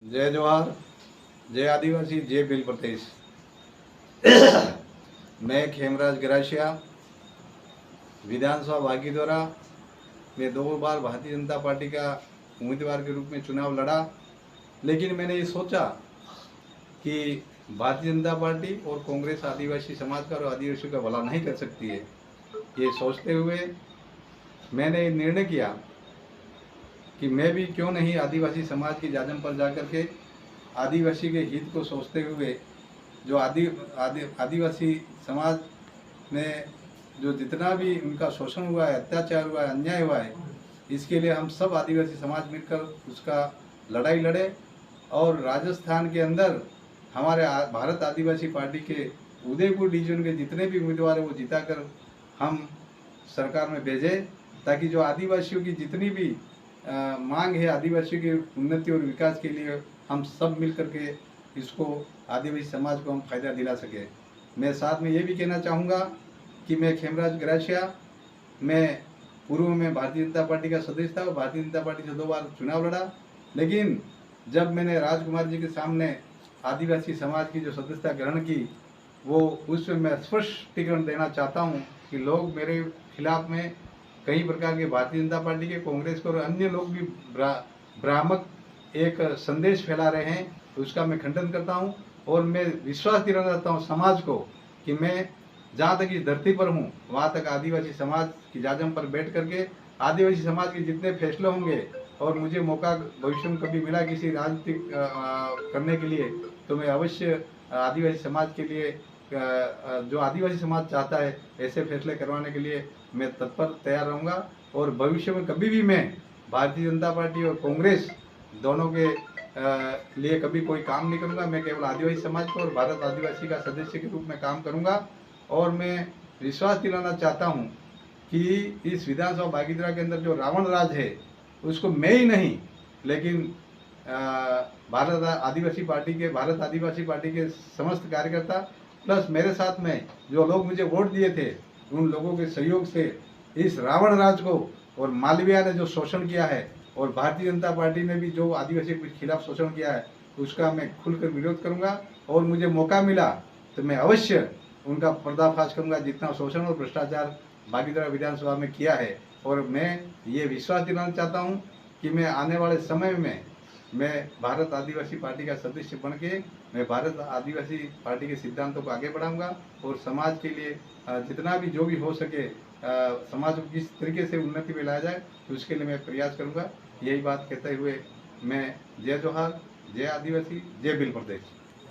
जय जोहार, जय आदिवासी, जय बिल प्रदेश। मैं खेमराज गरासिया विधानसभा भागीदौरा में 2 बार भारतीय जनता पार्टी का उम्मीदवार के रूप में चुनाव लड़ा। लेकिन मैंने ये सोचा कि भारतीय जनता पार्टी और कांग्रेस आदिवासी समाज का और आदिवासियों का भला नहीं कर सकती है। ये सोचते हुए मैंने निर्णय किया कि मैं भी क्यों नहीं आदिवासी समाज की जाजम पर जाकर के आदिवासी के हित को सोचते हुए जो आदिवासी समाज में जो जितना भी उनका शोषण हुआ है, अत्याचार हुआ है, अन्याय हुआ है, इसके लिए हम सब आदिवासी समाज मिलकर उसका लड़ाई लड़े। और राजस्थान के अंदर हमारे भारत आदिवासी पार्टी के उदयपुर डिवीजन के जितने भी उम्मीदवार हैं वो जिताकर हम सरकार में भेजें, ताकि जो आदिवासियों की जितनी भी मांग है आदिवासियों की उन्नति और विकास के लिए हम सब मिल करके इसको आदिवासी समाज को हम फायदा दिला सके। मैं साथ में ये भी कहना चाहूँगा कि मैं खेमराज गरासिया, मैं पूर्व में भारतीय जनता पार्टी का सदस्य था और भारतीय जनता पार्टी से 2 बार चुनाव लड़ा। लेकिन जब मैंने राजकुमार जी के सामने आदिवासी समाज की जो सदस्यता ग्रहण की, वो उसमें मैं स्पष्टीकरण देना चाहता हूँ कि लोग मेरे खिलाफ में कई प्रकार के भारतीय जनता पार्टी के, कांग्रेस के और अन्य लोग भी भ्रामक एक संदेश फैला रहे हैं, तो उसका मैं खंडन करता हूं। और मैं विश्वास दिलाना चाहता हूं समाज को कि मैं जहां तक इस धरती पर हूं वहां तक आदिवासी समाज की जाजम पर बैठ करके आदिवासी समाज के जितने फैसले होंगे, और मुझे मौका भविष्य में कभी मिला किसी राजनीतिक करने के लिए, तो मैं अवश्य आदिवासी समाज के लिए जो आदिवासी समाज चाहता है ऐसे फैसले करवाने के लिए मैं तत्पर तैयार रहूँगा। और भविष्य में कभी भी मैं भारतीय जनता पार्टी और कांग्रेस दोनों के लिए कभी कोई काम नहीं करूँगा। मैं केवल आदिवासी समाज को और भारत आदिवासी का सदस्य के रूप में काम करूँगा। और मैं विश्वास दिलाना चाहता हूँ कि इस विधानसभा भागीदारा के अंदर जो रावण राज है उसको मैं ही नहीं, लेकिन भारत आदिवासी पार्टी के समस्त कार्यकर्ता प्लस मेरे साथ में जो लोग मुझे वोट दिए थे, उन लोगों के सहयोग से इस रावण राज को, और मालवीय ने जो शोषण किया है और भारतीय जनता पार्टी ने भी जो आदिवासियों के खिलाफ शोषण किया है, उसका मैं खुलकर विरोध करूंगा। और मुझे मौका मिला तो मैं अवश्य उनका पर्दाफाश करूंगा जितना शोषण और भ्रष्टाचार भागीदारा विधानसभा में किया है। और मैं ये विश्वास दिलाना चाहता हूँ कि मैं आने वाले समय में मैं भारत आदिवासी पार्टी का सदस्य बन के मैं भारत आदिवासी पार्टी के सिद्धांतों को आगे बढ़ाऊंगा और समाज के लिए जितना भी जो भी हो सके समाज को किस तरीके से उन्नति में लाया जाए, तो उसके लिए मैं प्रयास करूंगा। यही बात कहते हुए मैं जय जोहार, जय आदिवासी, जय बिल प्रदेश।